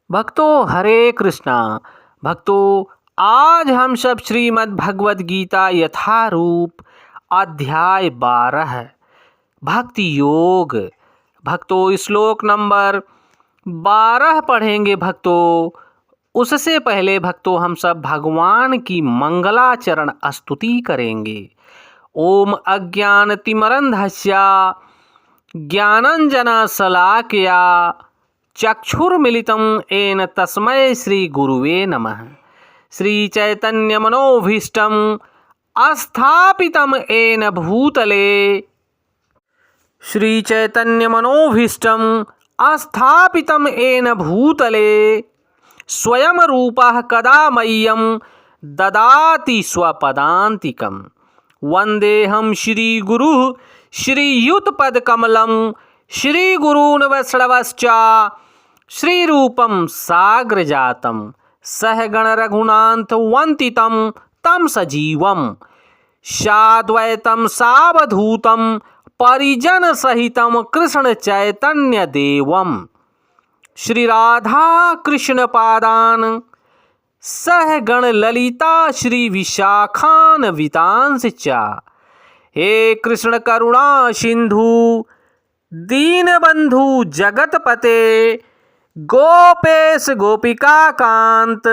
भक्तों हरे कृष्णा। भक्तों आज हम सब श्रीमद् भगवद गीता यथारूप अध्याय 12 भक्ति योग भक्तों श्लोक नंबर 12 पढ़ेंगे। भक्तों उससे पहले भक्तों हम सब भगवान की मंगलाचरण स्तुति करेंगे। ओम अज्ञानतिमिरन्धस्य ज्ञानाञ्जनशलाकया चक्षुर्मिलितं येन तस्मै श्रीगुरुवे नमः। श्रीचैतन्यमनोभीष्टं स्थापितं येन भूतले श्रीचैतन्यमनोभीष्टं स्थापितं येन भूतले स्वयं रूपः कदा मह्यं ददाति स्वपदान्तिकं। वन्देऽहं श्रीगुरुः श्रीयुतपदकमलं श्रीगुरून् वैष्णवश्च श्रीरूपं साग्रजातं सहगण रघुनाथवन्दितं तं सजीवं साद्वैतं सावधूतं परिजनसहितं कृष्ण चैतन्य देवं श्री राधा कृष्ण पादान सहगण ललिता श्री विशाखान वितांस च। हे कृष्ण करुणा सिंधु दीनबंधु जगतपते गोपेश गोपिका कांत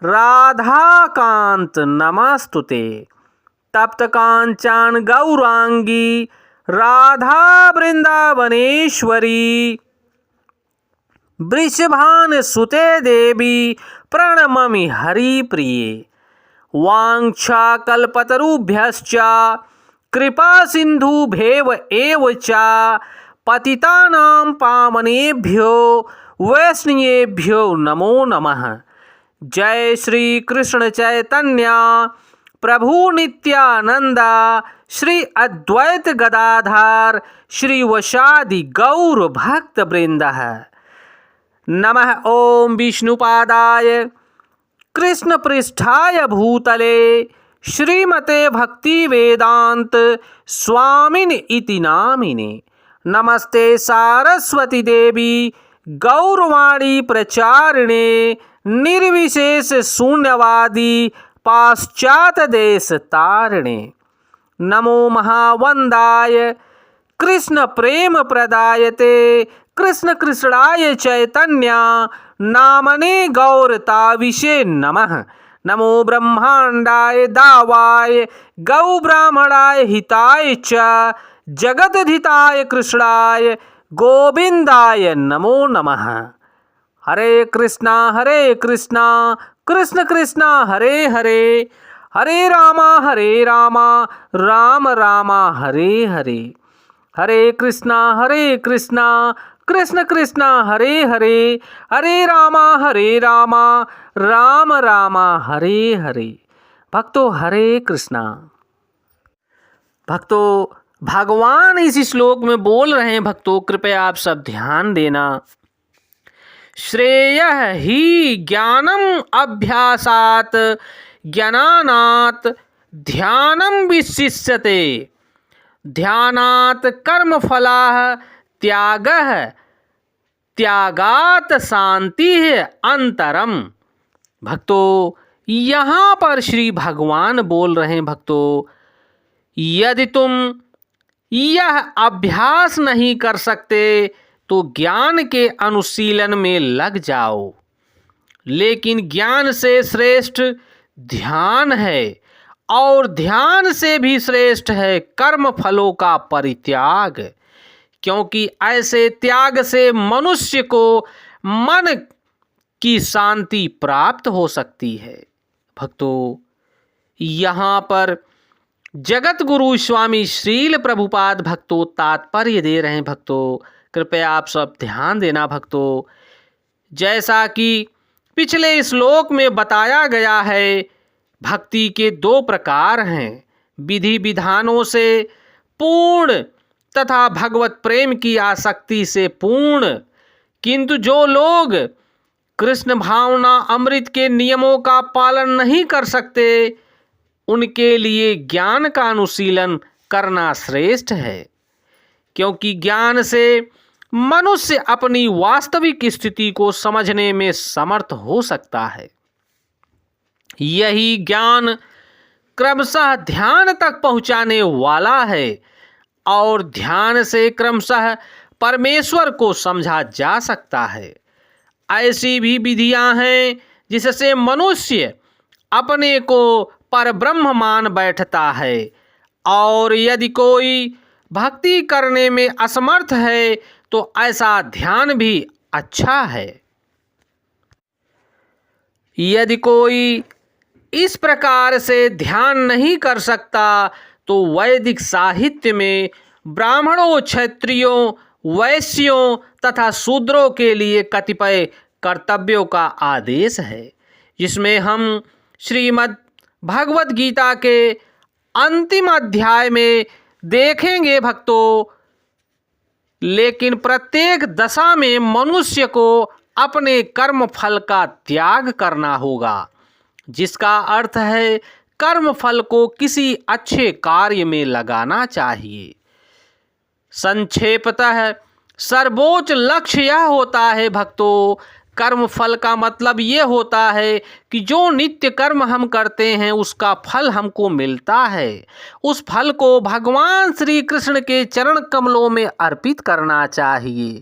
राधा कांत नमस्तुते। तप्त कांचन गौरांगी राधा वृंदावनेश्वरी वृषभान सुते देवी प्रणममि हरिप्रिये। वाञ्छाकल्पतरुभ्यश्च कृपा सिन्धुभ्येव एव च पतितानां पावनेभ्यो वैष्णवेभ्यो नमो नमः। जय श्री कृष्ण चैतन्य प्रभु नित्यानंद श्री अद्वैत गदाधर श्री वशादि गौर भक्त वृंद। नमः ओम विष्णुपादाय कृष्ण पृष्ठाय भूतले श्रीमते भक्ति वेदांत स्वामिन इति नामिने। नमस्ते सारस्वती देवी गौरवाणी प्रचारिणे निर्विशेष शून्यवादी पाश्चात देश तारिणे। नमो महावंदाय कृष्ण प्रेम प्रदायते कृष्ण कृष्णाय चैतन्य नामने गौरताविषे नमः। नमो ब्रह्मांडाय दावाय गौ ब्राह्मणाय हिताय च जगदधिताय कृष्णाय गोविंदाय नमो नमः। हरे कृष्णा कृष्ण कृष्णा हरे हरे हरे रामा राम राम हरे हरे। हरे कृष्णा कृष्ण कृष्ण हरे हरे हरे राम राम राम हरे हरे। भक्तों हरे कृष्णा। भक्तों भगवान इस श्लोक में बोल रहे हैं। भक्तों कृपया आप सब ध्यान देना। श्रेयः हि ज्ञानम अभ्यासात ज्ञानानात् ध्यानं विशिष्यते ध्यानात् कर्मफलाः त्यागः त्यागात शांति अंतरम। भक्तों यहाँ पर श्री भगवान बोल रहे हैं। भक्तों यदि तुम यह अभ्यास नहीं कर सकते तो ज्ञान के अनुशीलन में लग जाओ। लेकिन ज्ञान से श्रेष्ठ ध्यान है और ध्यान से भी श्रेष्ठ है कर्म फलों का परित्याग। क्योंकि ऐसे त्याग से मनुष्य को मन की शांति प्राप्त हो सकती है। भक्तों यहाँ पर जगत गुरु स्वामी श्रील प्रभुपाद भक्तों तात्पर्य दे रहे हैं। भक्तों कृपया आप सब ध्यान देना। भक्तों जैसा कि पिछले श्लोक में बताया गया है भक्ति के 2 प्रकार हैं, विधि विधानों से पूर्ण तथा भगवत प्रेम की आसक्ति से पूर्ण। किंतु जो लोग कृष्ण भावना अमृत के नियमों का पालन नहीं कर सकते उनके लिए ज्ञान का अनुशीलन करना श्रेष्ठ है। क्योंकि ज्ञान से मनुष्य अपनी वास्तविक स्थिति को समझने में समर्थ हो सकता है। यही ज्ञान क्रमशः ध्यान तक पहुंचाने वाला है और ध्यान से क्रमशः परमेश्वर को समझा जा सकता है। ऐसी भी विधियां हैं जिससे मनुष्य अपने को परब्रह्म मान बैठता है, और यदि कोई भक्ति करने में असमर्थ है तो ऐसा ध्यान भी अच्छा है। यदि कोई इस प्रकार से ध्यान नहीं कर सकता तो वैदिक साहित्य में ब्राह्मणों, क्षत्रियों, वैश्यों तथा शूद्रों के लिए कतिपय कर्तव्यों का आदेश है, जिसमें हम श्रीमद् भगवद गीता के अंतिम अध्याय में देखेंगे भक्तों। लेकिन प्रत्येक दशा में मनुष्य को अपने कर्म फल का त्याग करना होगा, जिसका अर्थ है कर्म फल को किसी अच्छे कार्य में लगाना चाहिए। संक्षेपतः सर्वोच्च लक्ष्य यह होता है भक्तों, कर्म फल का मतलब ये होता है कि जो नित्य कर्म हम करते हैं उसका फल हमको मिलता है, उस फल को भगवान श्री कृष्ण के चरण कमलों में अर्पित करना चाहिए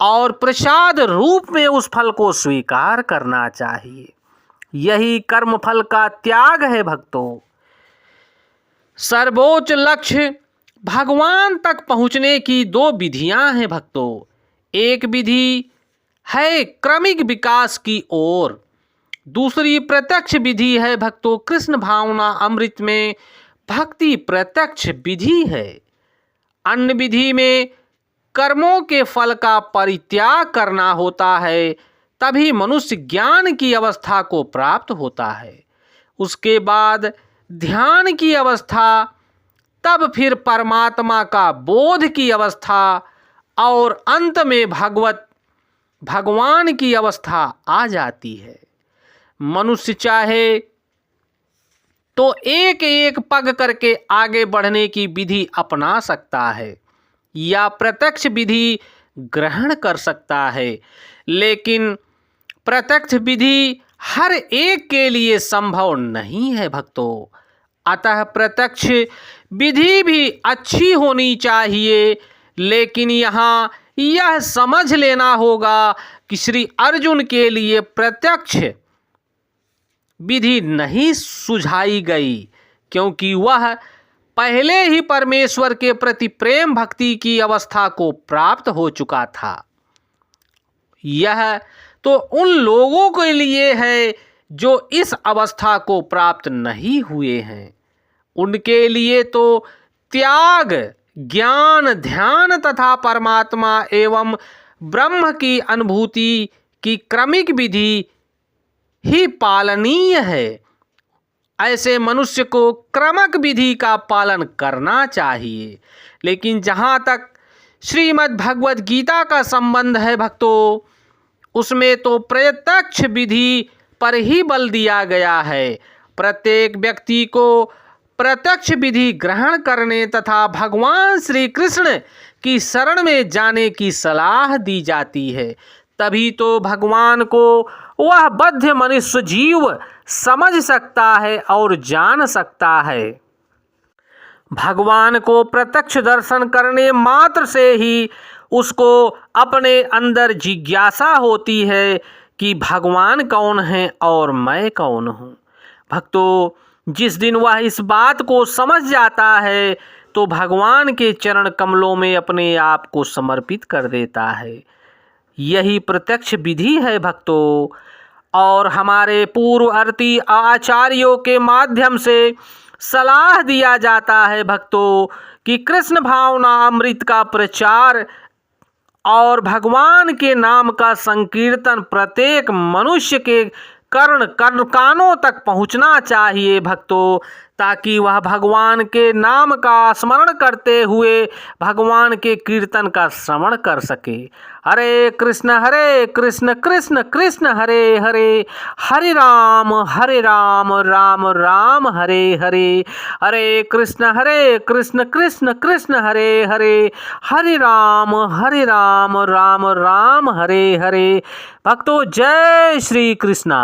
और प्रसाद रूप में उस फल को स्वीकार करना चाहिए। यही कर्म फल का त्याग है भक्तों। सर्वोच्च लक्ष्य भगवान तक पहुँचने की दो विधियां हैं भक्तों। एक विधि है क्रमिक विकास की ओर, दूसरी प्रत्यक्ष विधि है भक्तों कृष्ण भावना अमृत में भक्ति प्रत्यक्ष विधि है। अन्य विधि में कर्मों के फल का परित्याग करना होता है, तभी मनुष्य ज्ञान की अवस्था को प्राप्त होता है। उसके बाद ध्यान की अवस्था, तब फिर परमात्मा का बोध की अवस्था और अंत में भगवान की अवस्था आ जाती है। मनुष्य चाहे तो एक एक पग करके आगे बढ़ने की विधि अपना सकता है या प्रत्यक्ष विधि ग्रहण कर सकता है, लेकिन प्रत्यक्ष विधि हर एक के लिए संभव नहीं है भक्तों। अतः प्रत्यक्ष विधि भी अच्छी होनी चाहिए, लेकिन यहाँ यह समझ लेना होगा कि श्री अर्जुन के लिए प्रत्यक्ष विधि नहीं सुझाई गई, क्योंकि वह पहले ही परमेश्वर के प्रति प्रेम भक्ति की अवस्था को प्राप्त हो चुका था। यह तो उन लोगों के लिए है जो इस अवस्था को प्राप्त नहीं हुए हैं। उनके लिए तो त्याग, ज्ञान, ध्यान तथा परमात्मा एवं ब्रह्म की अनुभूति की क्रमिक विधि ही पालनीय है। ऐसे मनुष्य को क्रमक विधि का पालन करना चाहिए। लेकिन जहाँ तक श्रीमद् भगवद गीता का संबंध है भक्तों, उसमें तो प्रत्यक्ष विधि पर ही बल दिया गया है। प्रत्येक व्यक्ति को प्रत्यक्ष विधि ग्रहण करने तथा भगवान श्री कृष्ण की शरण में जाने की सलाह दी जाती है। तभी तो भगवान को वह बद्ध मनुष्य जीव समझ सकता है और जान सकता है। भगवान को प्रत्यक्ष दर्शन करने मात्र से ही उसको अपने अंदर जिज्ञासा होती है कि भगवान कौन है और मैं कौन हूँ। भक्तों, जिस दिन वह इस बात को समझ जाता है तो भगवान के चरण कमलों में अपने आप को समर्पित कर देता है। यही प्रत्यक्ष विधि है भक्तों। और हमारे पूर्ववर्ती आचार्यों के माध्यम से सलाह दिया जाता है भक्तों कि कृष्ण भावना अमृत का प्रचार और भगवान के नाम का संकीर्तन प्रत्येक मनुष्य के कानों तक पहुंचना चाहिए भक्तों, ताकि वह भगवान के नाम का स्मरण करते हुए भगवान के कीर्तन का श्रवण कर सके। हरे कृष्ण कृष्ण कृष्ण हरे हरे, हरे राम राम राम हरे हरे, हरे कृष्ण कृष्ण कृष्ण हरे हरे, हरे राम राम राम हरे हरे। भक्तों, जय श्री कृष्णा।